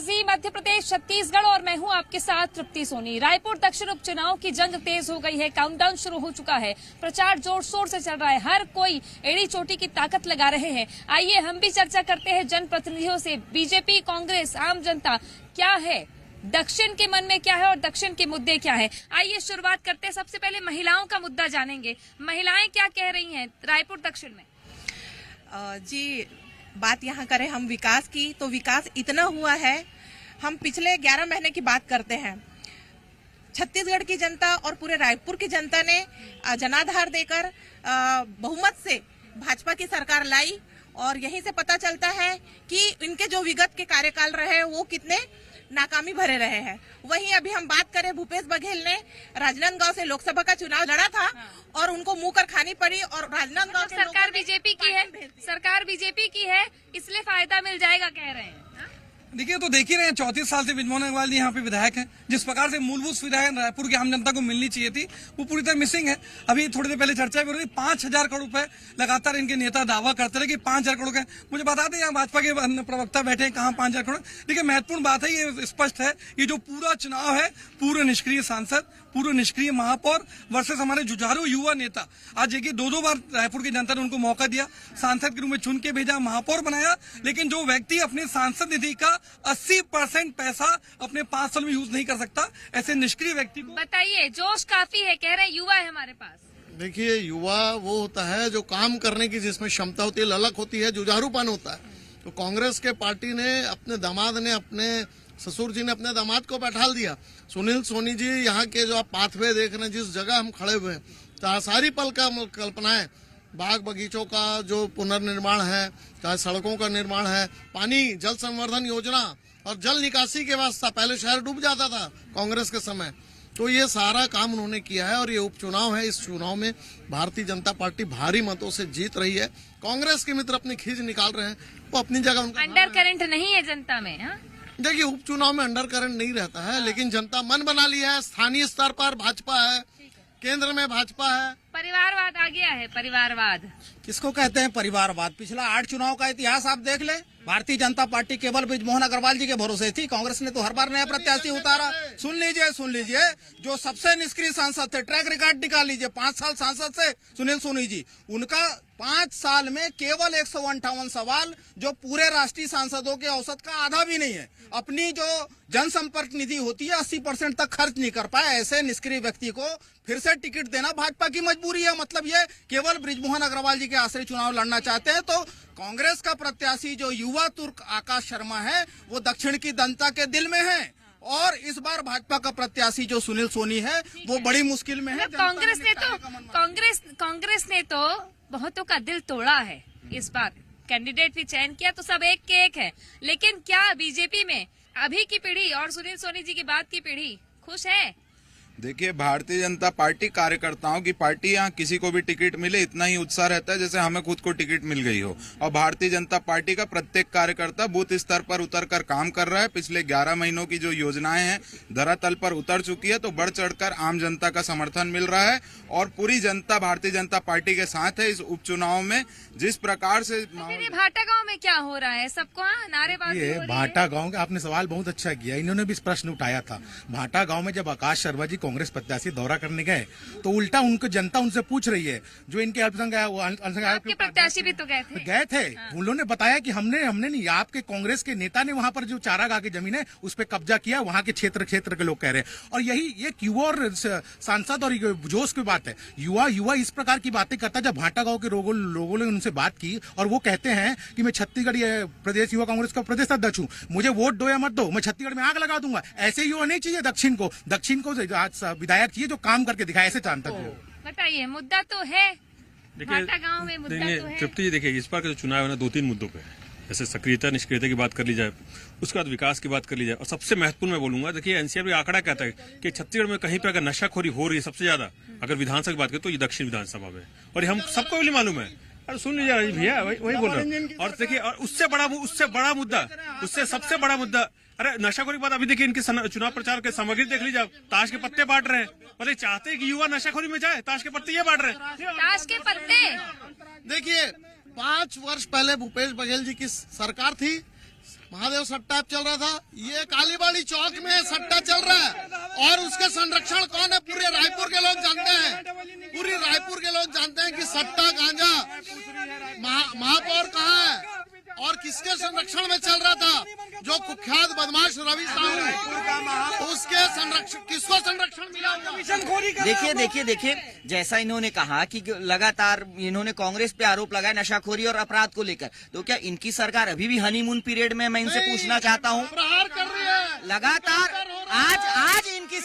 जी, मध्य प्रदेश, छत्तीसगढ़ और मैं हूं आपके साथ तृप्ति सोनी। रायपुर दक्षिण उपचुनाव की जंग तेज हो गई है, काउंटडाउन शुरू हो चुका है, प्रचार जोर शोर से चल रहा है, हर कोई एड़ी चोटी की ताकत लगा रहे हैं। आइए हम भी चर्चा करते हैं जनप्रतिनिधियों से। बीजेपी, कांग्रेस, आम जनता, क्या है दक्षिण के मन में, क्या है और दक्षिण के मुद्दे क्या है? आइए शुरुआत करते हैं। सबसे पहले महिलाओं का मुद्दा जानेंगे। महिलाएं क्या कह रही हैं रायपुर दक्षिण में? जी, बात यहाँ करें हम विकास की, तो विकास इतना हुआ है, हम पिछले 11 महीने की बात करते हैं। छत्तीसगढ़ की जनता और पूरे रायपुर की जनता ने जनाधार देकर बहुमत से भाजपा की सरकार लाई और यहीं से पता चलता है कि इनके जो विगत के कार्यकाल रहे वो कितने नाकामी भरे रहे हैं। वहीं अभी हम बात करें, भूपेश बघेल ने राजनांदगांव से लोकसभा का चुनाव लड़ा था और उनको मुंह कर खानी पड़ी और राजनांदगांव के सरकार बीजेपी की है, सरकार बीजेपी की है, इसलिए फायदा मिल जाएगा कह रहे हैं। देखिए, तो देख ही रहे हैं, 34 साल से बृजमोहन अग्रवाल जी यहाँ पे विधायक हैं। जिस प्रकार से मूलभूत सुविधाएं रायपुर की आम जनता को मिलनी चाहिए थी, वो पूरी तरह मिसिंग है। अभी थोड़ी देर पहले चर्चा भी हो रही, 5,000 करोड़ रुपए लगातार इनके नेता दावा करते रहे कि 5,000 करोड़ का। मुझे बता दें, यहाँ भाजपा के प्रवक्ता बैठे हैं, कहाँ 5,000 करोड़। देखिए, महत्वपूर्ण बात है, ये स्पष्ट है, ये जो पूरा चुनाव है, पूर्व निष्क्रिय सांसद, पूर्व निष्क्रिय महापौर वर्सेस हमारे जुझारू युवा नेता। आज देखिए, 2 बार रायपुर की जनता ने उनको मौका दिया, सांसद के रूप में चुन के भेजा, महापौर बनाया, लेकिन जो व्यक्ति अपने सांसद निधि का 80% पैसा अपने 5 साल में यूज नहीं कर सकता, ऐसे निष्क्रिय व्यक्ति को बताइए। जोश काफी है, कह रहे हैं युवा है हमारे पास। देखिए, युवा वो होता है जो काम करने की जिसमें क्षमता होती है, ललक होती है, जुझारूपन होता है। तो कांग्रेस के पार्टी ने, अपने दामाद ने, अपने ससुर जी ने अपने दामाद को बैठा दिया। सुनील सोनी जी, यहाँ के जो आप पाथवे देख रहे हैं, जिस जगह हम खड़े हुए हैं, तो सारी पल का कल्पनाएं, बाग बगीचों का जो पुनर्निर्माण है, चाहे सड़कों का निर्माण है, पानी जल संवर्धन योजना और जल निकासी के वास्ते पहले शहर डूब जाता था कांग्रेस के समय, तो ये सारा काम उन्होंने किया है। और ये उपचुनाव है, इस चुनाव में भारतीय जनता पार्टी भारी मतों से जीत रही है। कांग्रेस के मित्र अपनी खींच निकाल रहे हैं, वो अपनी जगह उनका अंडर करंट नहीं है जनता में। हाँ? देखिए, उपचुनाव में अंडर करंट नहीं रहता है, लेकिन जनता मन बना लिया है। स्थानीय स्तर पर भाजपा है, केंद्र में भाजपा है। परिवारवाद आ गया है। परिवारवाद किसको कहते हैं परिवारवाद? पिछला 8 चुनाव का इतिहास आप देख ले। भारतीय जनता पार्टी केवल बृजमोहन अग्रवाल जी के भरोसे थी, कांग्रेस ने तो हर बार नया प्रत्याशी उतारा। सुन लीजिए, जो सबसे निष्क्रिय सांसद थे, ट्रैक रिकॉर्ड निकाल लीजिए, 5 साल सांसद से सुनील सोनी जी, उनका 5 साल में केवल 158 सवाल, जो पूरे राष्ट्रीय सांसदों के औसत का आधा भी नहीं है। अपनी जो जनसंपर्क निधि होती है 80% तक खर्च नहीं कर पाए। ऐसे निष्क्रिय व्यक्ति को फिर से टिकट देना भाजपा की मजबूरी है। मतलब ये केवल बृजमोहन अग्रवाल जी के आश्रय चुनाव लड़ना चाहते हैं। तो कांग्रेस का प्रत्याशी जो युवा तुर्क आकाश शर्मा है, वो दक्षिण की जनता के दिल में है। और इस बार भाजपा का प्रत्याशी जो सुनील सोनी है, वो बड़ी मुश्किल में है। कांग्रेस ने तो बहुतों का दिल तोड़ा है। इस बार कैंडिडेट भी चयन किया तो सब एक के एक है, लेकिन क्या बीजेपी में अभी की पीढ़ी और सुनील सोनी जी की बात की पीढ़ी खुश है? देखिए, भारतीय जनता पार्टी कार्यकर्ताओं की पार्टी, यहाँ किसी को भी टिकट मिले इतना ही उत्साह रहता है जैसे हमें खुद को टिकट मिल गई हो। और भारतीय जनता पार्टी का प्रत्येक कार्यकर्ता बूथ स्तर पर उतरकर काम कर रहा है। पिछले 11 महीनों की जो योजनाएं हैं धरातल पर उतर चुकी है, तो बढ़ चढ़कर आम जनता का समर्थन मिल रहा है और पूरी जनता भारतीय जनता पार्टी के साथ है। इस उपचुनाव में जिस प्रकार से भाटा गाँव में क्या हो रहा है, सबको नारेबाजी? भाटा गाँव का आपने सवाल बहुत अच्छा किया, इन्होंने भी इस प्रश्न उठाया था। भाटा गाँव में जब आकाश शर्मा जी कांग्रेस प्रत्याशी दौरा करने गए, तो उल्टा उनको जनता उनसे पूछ रही है, जो इनके अल्पसंख्यक प्रत्याशी भी तो गए थे। हाँ। उन्होंने बताया कि हमने नहीं, आपके कांग्रेस के नेता ने वहां पर जो चारागाह की जमीन है उस पर कब्जा किया, वहां के क्षेत्र के लोग कह रहे हैं। और यही ये युवा और सांसद और जोश की बात है। युवा इस प्रकार की बातें करता है। जब भाटा गाँव के लोगों ने उनसे बात की और वो कहते हैं कि मैं छत्तीसगढ़ प्रदेश युवा कांग्रेस का प्रदेश अध्यक्ष हूँ, मुझे वोट दो या मत दो, मैं छत्तीसगढ़ में आग लगा दूंगा। ऐसे युवा नहीं चाहिए दक्षिण को विधायक चाहिए जो काम करके दिखाए, ऐसे जानता है। बताइए, मुद्दा तो है भाटा गांव में, मुद्दा तो है। तृप्ति जी, देखिए, इस बार का जो चुनाव है ना, 2-3 मुद्दों पे है। जैसे सक्रियता निष्क्रियता की बात कर ली जाए, उसके बाद विकास की बात कर ली जाए, और सबसे महत्वपूर्ण मैं बोलूंगा, देखिए एनसीआर का आंकड़ा कहता है कि छत्तीसगढ़ में कहीं पे अगर नशाखोरी हो रही है सबसे ज्यादा, अगर विधानसभा की बात करें तो ये दक्षिण विधानसभा में, और ये हम सबको भी मालूम है। अरे सुन लीजिए भैया, वही बोल रहा हूँ। और देखिए, और उससे बड़ा मुद्दा, उससे सबसे बड़ा मुद्दा, अरे नशाखोरी की बात, अभी देखिए इनके चुनाव प्रचार के सामग्री देख लीजिए, ताश के पत्ते बांट रहे हैं। मतलब चाहते हैं कि युवा नशाखोरी में जाए, ताश के पत्ते ये बांट रहे हैं। ताश के पत्ते, देखिए, 5 वर्ष पहले भूपेश बघेल जी की सरकार थी, महादेव सट्टा चल रहा था, ये कालीबाड़ी चौक में सट्टा चल रहा है। और उसके संरक्षण कौन है? पूरे रायपुर के लोग जानते हैं, पूरी रायपुर के लोग जानते हैं कि सट्टा गांजा महापौर कहाँ है और किसके संरक्षण में चल रहा था। जो कुख्यात बदमाश रवि साहू, उसके संरक्षण, किसको संरक्षण मिला? देखिए जैसा इन्होंने कहा कि लगातार इन्होंने कांग्रेस पे आरोप लगाया नशाखोरी और अपराध को लेकर, तो क्या इनकी सरकार अभी भी हनीमून पीरियड में? मैं इनसे पूछना चाहता हूँ, प्रहार कर रही है लगातार आज इनकी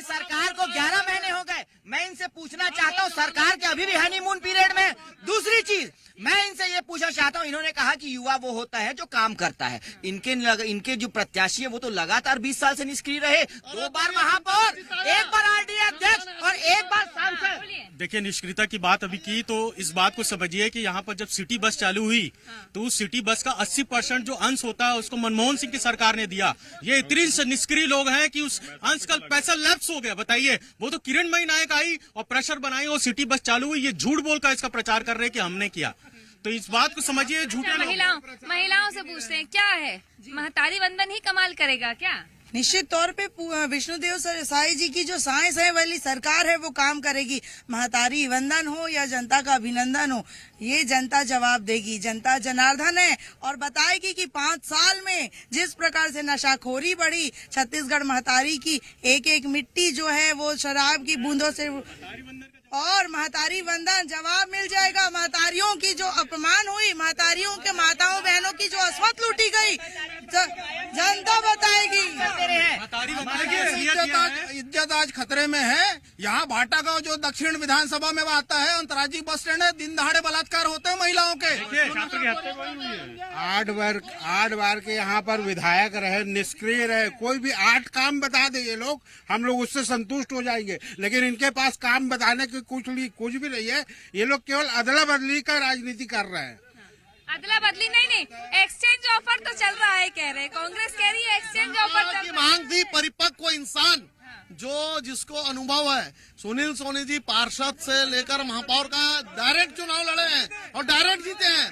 सरकार को 11 महीने हो गए। मैं इनसे पूछना चाहता हूँ, सरकार के अभी भी हनीमून पीरियड में? दूसरी चीज मैं इनसे ये पूछना चाहता हूँ, इन्होंने कहा कि युवा वो होता है जो काम करता है। इनके जो प्रत्याशी है वो तो लगातार 20 साल से निष्क्रिय रहे, 2 बार महापौर, 1 बार आरडीए अध्यक्ष और 1 बार सांसद। देखिए, निष्क्रियता की बात अभी की तो इस बात को समझिए कि यहाँ पर जब सिटी बस चालू हुई तो उस सिटी बस का 80% जो अंश होता है उसको मनमोहन सिंह की सरकार ने दिया। ये इतनी निष्क्रिय लोग हैं कि उस अंश का पैसा लैप्स हो गया। बताइए, वो तो किरणमयी नायक आई और प्रेशर बनाई और सिटी बस चालू हुई। ये झूठ बोलकर इसका प्रचार कर रहे हैं कि हमने किया, तो इस बात को समझिए। झूठे महिलाओं से पूछते हैं, क्या है महतारी वंदन ही कमाल करेगा क्या? निश्चित तौर पे विष्णुदेव साई जी की जो साइंस है वाली सरकार है वो काम करेगी। महतारी वंदन हो या जनता का अभिनंदन हो, ये जनता जवाब देगी। जनता जनार्दन है और बताएगी कि 5 साल में जिस प्रकार से नशाखोरी बढ़ी, छत्तीसगढ़ महतारी की एक एक मिट्टी जो है वो शराब की बूंदों से, और महतारी वंदन जवाब मिल जाएगा। महतारियों की जो अपमान हुई, महतारियों के माताओं बहनों की जो अस्मत लूटी गई, जनता बताएगी। इज्जत आज खतरे में है। यहाँ भाटा गांव जो दक्षिण विधानसभा में आता है, अंतर्राज्यीय बस स्टैंड है, दिन दहाड़े बलात्कार होते हैं महिलाओं के। 8 बार के यहाँ पर विधायक रहे, निष्क्रिय रहे, कोई भी 8 काम बता दे ये लोग, हम लोग उससे संतुष्ट हो जाएंगे। लेकिन इनके पास काम बताने की कुछ भी नहीं है। ये लोग केवल अदला बदली का राजनीति कर रहे हैं। अदला बदली नहीं, एक्सचेंज ऑफर तो चल रहा है, कह रहे कांग्रेस कह रही है एक्सचेंज ऑफर की मांग थी। परिपक्व इंसान जिसको अनुभव है, सुनील सोनी जी पार्षद से लेकर महापौर का डायरेक्ट चुनाव लड़े हैं और डायरेक्ट जीते हैं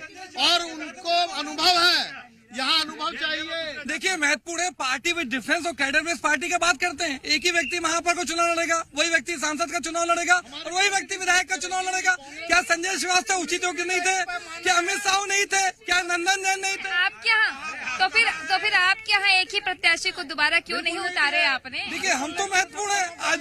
और उनको अनुभव है। यहाँ अनुभव चाहिए। देखिए, महत्वपूर्ण है पार्टी विद डिफरेंस और कैडर बेस्ड पार्टी की बात करते हैं। एक ही व्यक्ति महापौर को चुनाव लड़ेगा, वही व्यक्ति सांसद का चुनाव लड़ेगा और वही व्यक्ति विधायक का चुनाव लड़ेगा। क्या संजय श्रीवास्तव उचित योग्य नहीं थे? क्या अमित साहू नहीं थे? क्या नंदन जैन नहीं थे? आपके यहाँ तो फिर आपके यहाँ एक ही प्रत्याशी को दोबारा क्यों नहीं उतारे आपने? देखिए, हम तो महत्वपूर्ण है। आज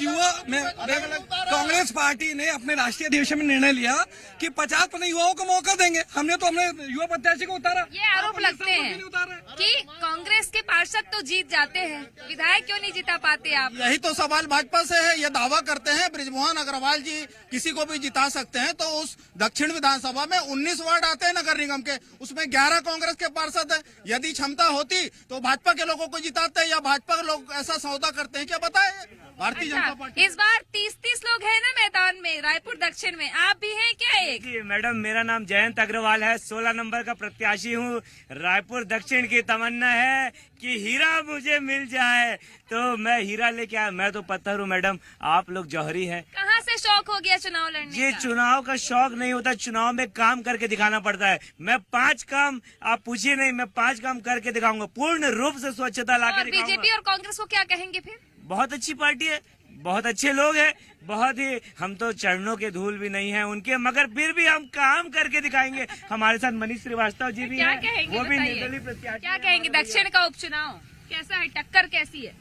कांग्रेस पार्टी ने अपने राष्ट्रीय अधिवेशन में निर्णय लिया कि 50% युवाओं को मौका देंगे। हमने तो हमने युवा प्रत्याशी को उतारा। ये आरोप लगते हैं कि कांग्रेस के पार्षद तो जीत जाते हैं, विधायक क्यों नहीं जिता पाते आप? यही तो सवाल भाजपा से है। ये दावा करते हैं बृजमोहन अग्रवाल जी किसी को भी जिता सकते हैं, तो उस दक्षिण विधानसभा में 19 वार्ड आते हैं नगर निगम के, उसमें 11 कांग्रेस के पार्षद हैं। यदि क्षमता होती तो भाजपा के लोगों को जिताते हैं, या भाजपा के लोग ऐसा सौदा करते हैं क्या? बताए भारतीय जनता पार्टी। इस बार 30 लोग हैं ना मैदान में, रायपुर दक्षिण में, आप भी हैं क्या? एक मैडम, मेरा नाम जयंत अग्रवाल है, 16 नंबर का प्रत्याशी हूँ। रायपुर दक्षिण की तमन्ना है कि हीरा मुझे मिल जाए तो मैं हीरा लेके आया। मैं तो पत्थर हूँ मैडम, आप लोग जौहरी हैं। कहाँ से शौक हो गया चुनाव लड़ने ये का? चुनाव का शौक नहीं होता, चुनाव में काम करके दिखाना पड़ता है। मैं 5 काम, आप पूछिए नहीं, मैं 5 काम करके दिखाऊंगा, पूर्ण रूप से स्वच्छता ला कर। बीजेपी और कांग्रेस को क्या कहेंगे फिर? बहुत अच्छी पार्टी है, बहुत अच्छे लोग हैं, बहुत ही, हम तो चरणों के धूल भी नहीं है उनके, मगर फिर भी हम काम करके दिखाएंगे। हमारे साथ मनीष श्रीवास्तव जी भी हैं, वो भी निर्दलीय प्रत्याशी। क्या कहेंगे दक्षिण का उपचुनाव कैसा है? टक्कर कैसी है?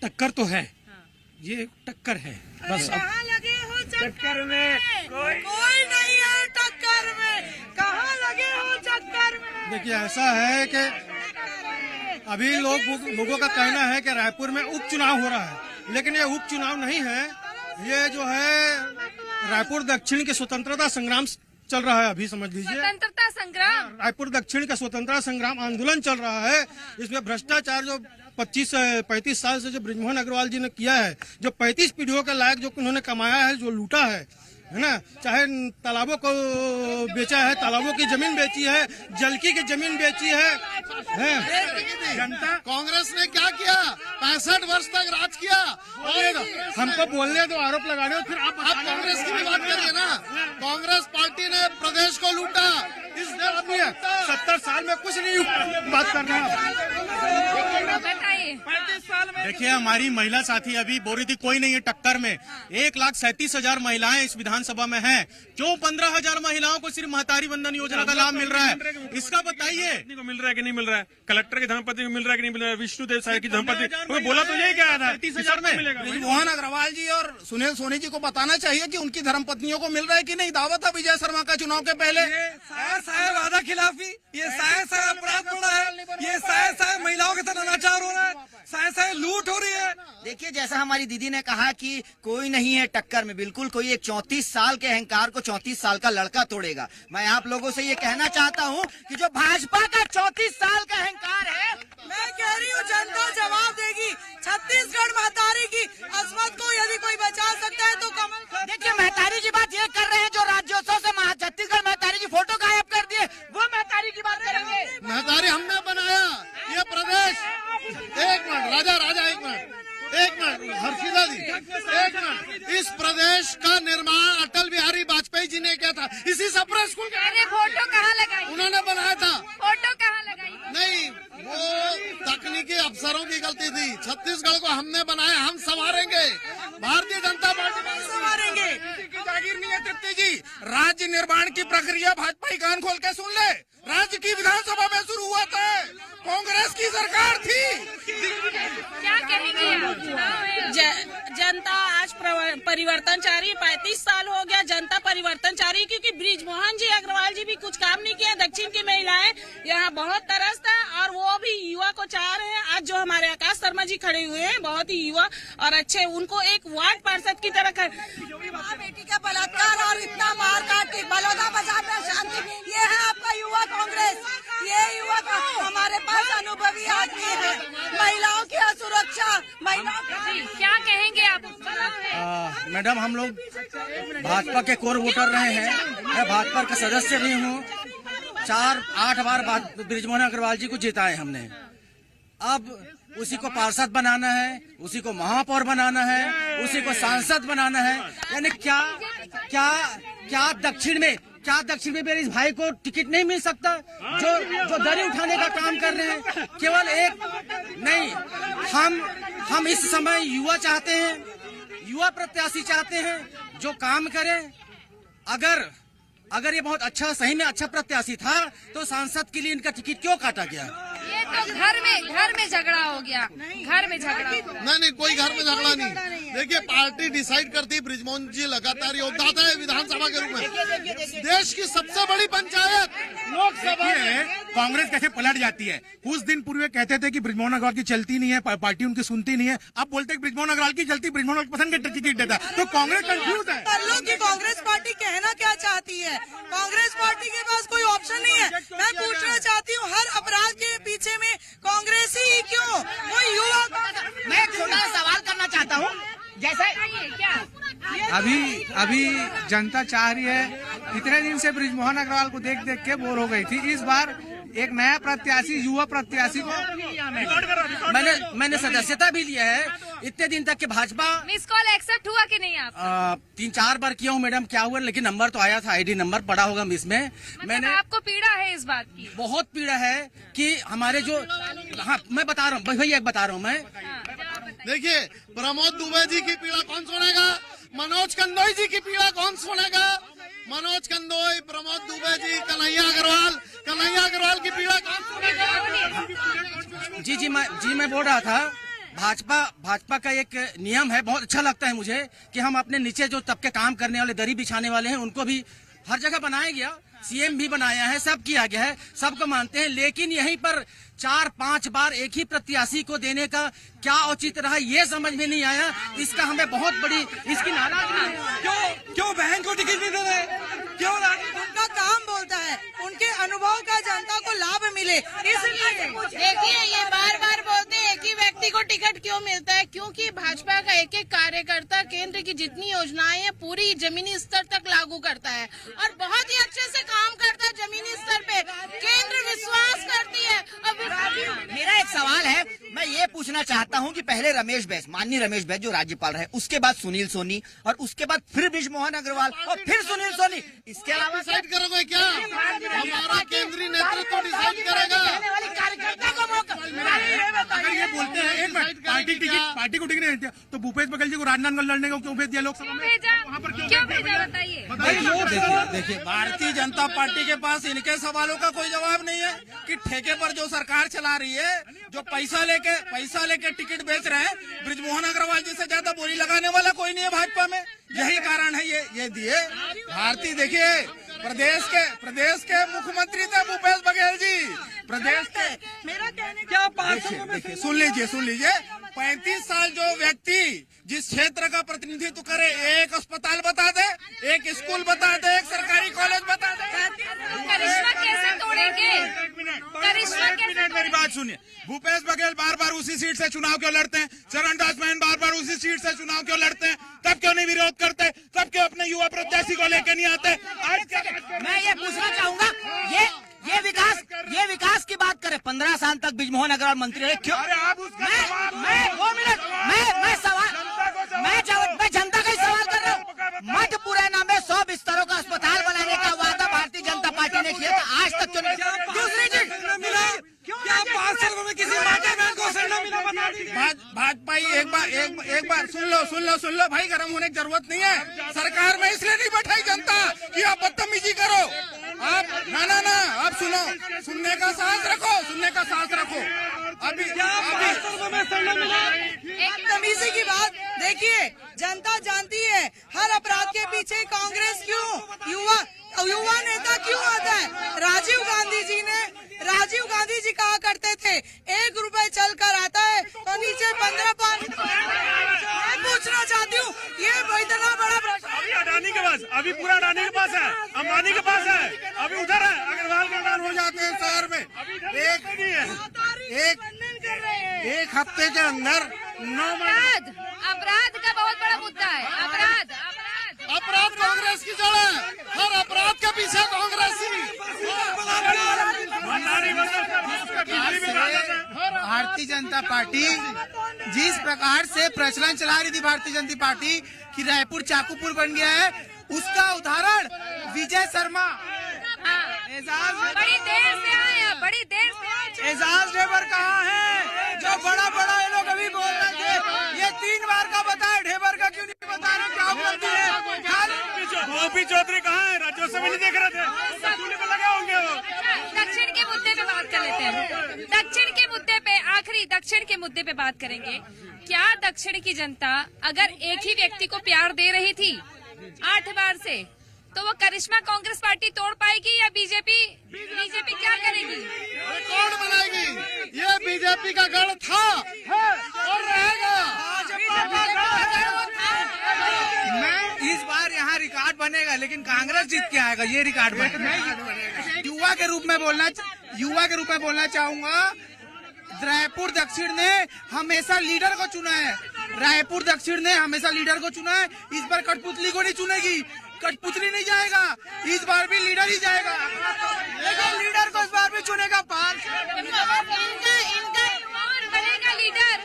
टक्कर तो है, ये टक्कर है बस। कहाँ लगे हो चक्कर में? कोई नहीं है टक्कर में, कहाँ लगे हो चक्कर में? देखिए, ऐसा है कि अभी लोगों का कहना है कि रायपुर में उपचुनाव हो रहा है, लेकिन ये उपचुनाव नहीं है। ये जो है रायपुर दक्षिण के स्वतंत्रता संग्राम चल रहा है। अभी समझ लीजिए, स्वतंत्रता संग्राम, रायपुर दक्षिण का स्वतंत्रता संग्राम आंदोलन चल रहा है। इसमें भ्रष्टाचार जो 25-35 साल से जो बृजमोहन अग्रवाल जी ने किया है, जो 35 पीढ़ियों के लायक जो उन्होंने कमाया है, जो लूटा है ना, चाहे तालाबों को बेचा है, तालाबों की जमीन बेची है, जलकी की जमीन बेची है। जनता कांग्रेस ने क्या किया? 65 वर्ष तक राज किया। और हमको बोलने दो, आरोप लगा रहे हो, फिर आप कांग्रेस की भी बात करिए ना। कांग्रेस पार्टी ने प्रदेश को लूटा, इस आदमी है 70 साल में कुछ नहीं बात कर रहे हैं। बताइए। देखिए, हमारी महिला साथी अभी बोल रही थी कोई नहीं है टक्कर में। 1,37,000 महिलाएं इस विधानसभा में हैं। क्यों 15,000 महिलाओं को सिर्फ महतारी वंदन योजना का लाभ मिल रहा है? इसका बताइए। को मिल रहा है कि नहीं मिल रहा है? कलेक्टर के धर्मपत्नी को मिल रहा है कि नहीं मिल रहा है? विष्णुदेव साय की धर्मपत्नी बोला तो यही क्या था? 30,000 में ब्रिजमोहन अग्रवाल जी और सुनील सोनी जी को बताना चाहिए कि उनकी धर्मपत्नियों को मिल रहा है कि नहीं। दावा था विजय शर्मा का चुनाव के पहले। साय वादा खिलाफी, ये साय अपराध हो रहा है, ये साय महिलाओं के साथ अनाचार हो रहा है, साय लूट हो रही है। देखिए, जैसा हमारी दीदी ने कहा कि कोई नहीं है टक्कर में, बिल्कुल कोई एक 34 साल के अहंकार को 34 साल का लड़का तोड़ेगा। मैं आप लोगों से ये कहना चाहता हूँ कि जो भाजपा का 34 साल का अहंकार है, मैं कह रही हूँ जनता जवाब देगी। छत्तीसगढ़ महतारी की अजमत को यदि कोई बचा सकता है तो कमल। देखिए, महतारी की बात ये कर रहे हैं जो राज्योत्सव से छत्तीसगढ़ महतारी की फोटो गायब कर दिए, वो महतारी की बात करेंगे। महतारी हमने बनाया ये प्रदेश। एक मिनट राजा एक मिनट हर्षिता जी, एक मिनट। इस प्रदेश का निर्माण अटल बिहारी वाजपेयी जी ने किया था। इसी सप्रे स्कूल के फोटो कहाँ लगाई? उन्होंने बनाया था। फोटो कहाँ लगाई? नहीं, वो तकनीकी अफसरों की गलती थी। छत्तीसगढ़ को हमने बनाया, हम संवारेंगे। भारतीय जनता पार्टी संवारेंगे। जागीर नहीं है तृप्ति जी। राज्य निर्माण की प्रक्रिया भाजपा कान खोल के सुन ले। राज्य की विधानसभा में शुरू हुआ था, कांग्रेस की सरकार थी। क्या कहेंगे आप? जनता आज परिवर्तन चाह रही। 35 साल हो गया जनता परिवर्तन चाह रही, क्योंकि ब्रिजमोहन जी अग्रवाल जी भी कुछ काम नहीं किया। दक्षिण की महिलाएं यहाँ बहुत तरस है और वो भी युवा को चाह रहे हैं। आज जो हमारे आकाश शर्मा जी खड़े हुए हैं, बहुत ही युवा और अच्छे, उनको एक वार्ड पार्षद की तरह बेटी का बलात्कार और इतना मार काट, बलौदा बाजार में शांति, ये है आपका युवा कांग्रेस। ये युवा हमारे पास अनुभवी आदमी है। महिलाओं की सुरक्षा, महिलाओं की क्या कहेंगे आप? मैडम, हम लोग भाजपा के कोर वोटर रहे हैं। मैं भाजपा का सदस्य भी हूँ। 4-8 बार ब्रिजमोहन अग्रवाल जी को जिताए हमने। अब उसी को पार्षद बनाना है, उसी को महापौर बनाना है, उसी को सांसद बनाना है। यानी क्या दक्षिण में मेरे इस भाई को टिकट नहीं मिल सकता? जो दरी उठाने का काम कर रहे हैं, केवल एक नहीं। हम इस समय युवा चाहते हैं, युवा प्रत्याशी चाहते हैं जो काम करें। अगर ये बहुत अच्छा, सही में अच्छा प्रत्याशी था तो सांसद के लिए इनका टिकट क्यों काटा गया? ये तो घर में झगड़ा हो गया। घर में झगड़ा नहीं, कोई घर में झगड़ा नहीं। देखिए, पार्टी डिसाइड करती है। ब्रिजमोहन जी लगातार योद्धा है विधानसभा के रूप में। देश की सबसे बड़ी पंचायत लोकसभा में कांग्रेस कैसे पलट जाती है। कुछ दिन पूर्व कहते थे कि ब्रिजमोहन अग्रवाल की चलती नहीं है, पार्टी उनकी सुनती नहीं है। अब बोलते हैं ब्रिजमोहन अग्रवाल की चलती, ब्रिजमोहन अग्रवाल पसंद के टिकट देता, तो कांग्रेस कंफ्यूज है। कांग्रेस पार्टी कहना क्या चाहती है? कांग्रेस पार्टी के पास कोई ऑप्शन नहीं है। मैं पूछना चाहती हूँ, हर अपराध के पीछे में कांग्रेस ही क्यों? कोई युवा। मैं एक छोटा सवाल करना चाहता हूँ। जैसा अभी जनता चाह रही है। इतने दिन से ब्रिजमोहन अग्रवाल को देख के बोर हो गई थी। इस बार एक नया प्रत्याशी, युवा प्रत्याशी को मैंने सदस्यता भी लिया है। इतने दिन तक के भाजपा मिस कॉल एक्सेप्ट हुआ कि नहीं आप? 3-4 बार किया हूँ मैडम। क्या हुआ, लेकिन नंबर तो आया था, आईडी नंबर पड़ा होगा मिस में। मैंने आपको पीड़ा है इस बात की? बहुत पीड़ा है कि हमारे जो, हाँ मैं बता रहा हूँ भैया, बता रहा हूँ मैं। देखिए, प्रमोद दुबे जी की पीड़ा कौन सुनेगा? मनोज कंदोई जी की पीड़ा कौन सुनेगा? मनोज कंदोई, प्रमोद दुबे जी, कन्हैया अग्रवाल की पीड़ा कौन सुनेगा? जी मैं बोल रहा था, भाजपा का एक नियम है, बहुत अच्छा लगता है मुझे कि हम अपने नीचे जो तबके काम करने वाले, दरी बिछाने वाले हैं, उनको भी हर जगह बनाया गया। सीएम भी बनाया है, सब किया गया है, सबको मानते हैं। लेकिन यहीं पर 4-5 बार एक ही प्रत्याशी को देने का क्या औचित रहा, ये समझ में नहीं आया। इसका हमें बहुत बड़ी इसकी नाराजगी है। क्यों बहन को टिकट नहीं दे रहे? क्यों? उनका काम बोलता है, उनके अनुभव का जनता को लाभ मिले, इसलिए। देखिए, ये बार बोलते हैं एक ही व्यक्ति को टिकट क्यों मिलता है? क्योंकि भाजपा का एक कार्यकर्ता केंद्र की जितनी योजनाएं हैं पूरी जमीनी स्तर तक लागू करता है और बहुत ही अच्छे से काम करता है। जमीनी स्तर पे केंद्र विश्वास करती है। अब मेरा एक सवाल है, मैं ये ये पूछना चाहता हूं कि पहले रमेश बैस, माननीय रमेश बैस जो राज्यपाल रहे, उसके बाद सुनील सोनी और उसके बाद फिर बृजमोहन अग्रवाल और फिर सुनील सोनी, इसके अलावा डिसाइड करोगे क्या? हमारा केंद्रीय नेतृत्व डिसाइड करेगा। कार्यकर्ता को मौका अगर ये बोलते हैं एक मिनट, पार्टी को टिकट नहीं दिया तो भूपेश बघेल जी को राजनांदगांव लड़ने को क्यों भेज दिया लोकसभा में? वहाँ पर क्यों भेजा बताइए। देखिए भारतीय जनता पार्टी के पास इनके सवालों का कोई जवाब नहीं है कि ठेके पर जो सरकार चला रही है, जो पैसा लेके टिकट बेच रहे हैं, बृजमोहन अग्रवाल जी से ज्यादा बोली लगाने वाला कोई नहीं है भाजपा में। यही कारण है ये दिए भारतीय। देखिए प्रदेश के मुख्यमंत्री थे भूपेश बघेल जी, प्रदेश के। मेरा कहने क्या देखिए सुन लीजिए 35 साल जो व्यक्ति जिस क्षेत्र का प्रतिनिधित्व करे, एक अस्पताल बता दे, एक स्कूल बता दे, एक सरकारी कॉलेज बता दे। करिश्मा कैसे तोड़ेंगे? करिश्मा कैसे? मेरी बात सुनिए, भूपेश बघेल बार बार उसी सीट से चुनाव क्यों लड़ते हैं? चरणदास महन बार बार उसी सीट से चुनाव क्यों लड़ते हैं? तब क्यों नहीं विरोध करते? तब क्यों अपने युवा प्रत्याशी को लेकर नहीं आते? आज मैं ये पूछना चाहूंगा, ये विकास की बात करें, 15 साल तक बृजमोहन अग्रवाल मंत्री रहे, क्यों? मैं जनता का ही सवाल कर रहा हूँ। मधुपुरैना में 100 बिस्तरों का अस्पताल बनाने का वादा भारतीय जनता पार्टी ने किया था, आज तक क्यों नहीं? दूसरी चीज क्या 5 सालों में किसी माता बहन को अवसर न मिला? बता दीजिए। भाजपा एक बार सुन लो भाई, गर्म होने की जरूरत नहीं है। सरकार में इसलिए नहीं बैठाई जनता कि आप बदतमीजी करो। आप ना आप सुनने का साहस रखो। अभी एक तमीजी की बात देखिए, जनता जानती है हर अपराध के पीछे कांग्रेस क्यों, युवा नेता क्यों आता है। राजीव गांधी जी कहा करते थे 1 रुपए चल कर आता है तो नीचे 15 पानी। मैं पूछना चाहती हूँ, ये इतना बड़ा अभी अडानी के पास, अभी पूरा अडानी के पास है, अंबानी के पास है, अभी उधर है, अग्रवाल के नाम हो जाते हैं शहर में। एक हफ्ते के अंदर 9 अपराध का बहुत बड़ा मुद्दा है। अपराध कांग्रेस की जड़ है, हर अपराध के पीछे कांग्रेस ही। भारतीय जनता पार्टी जिस प्रकार से प्रचलन चला रही थी भारतीय जनता पार्टी कि रायपुर चाकूपुर बन गया है, उसका उदाहरण विजय शर्मा बड़ी देर से आए हैं। एजाज ढेबर कहाँ है? जो बड़ा ये लोग अभी बोल रहे थे, ये 3 बार का बताया, ढेबर का क्यों नहीं बता रहे? क्या गलती है? गोपी चौधरी कहाँ है? राज्योत्सव में नहीं देख रहे थे, लगे होंगे वो। दक्षिण के मुद्दे पे बात कर लेते हैं। दक्षिण के मुद्दे पे बात करेंगे। क्या दक्षिण की जनता अगर एक ही व्यक्ति को प्यार दे रही थी 8 बार से, तो वो करिश्मा कांग्रेस पार्टी तोड़ पाएगी या बीजेपी क्या करेगी? रिकॉर्ड बनाएगी। ये बीजेपी का गढ़ था और रहेगा। इस बार यहाँ रिकॉर्ड बनेगा, लेकिन कांग्रेस जीत के आएगा, ये रिकॉर्ड बनेगा। युवा के रूप में बोलना चाहूंगा, रायपुर दक्षिण ने हमेशा लीडर को चुना है। इस बार कठपुतली को नहीं चुनेगी, कठपुतली नहीं जाएगा, इस बार भी लीडर ही जाएगा। लेकिन लीडर को इस बार भी चुनेगा इनका कौन बनेगा लीडर,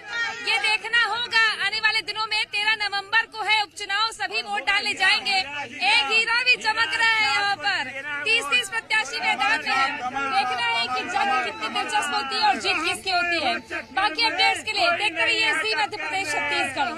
ये देखना होगा आने वाले दिनों में। 13 नवंबर को है उपचुनाव, सभी वोट डालने जाएंगे। एक हीरा भी चमक रहा है यहाँ पर, 30 प्रत्याशी मैदान में है। देखना है कि जंग कितनी दिलचस्प होती है और जीत किसकी होती है। बाकी अपडेट्स के लिए देखते रहिए ज़ी मध्य प्रदेश छत्तीसगढ़।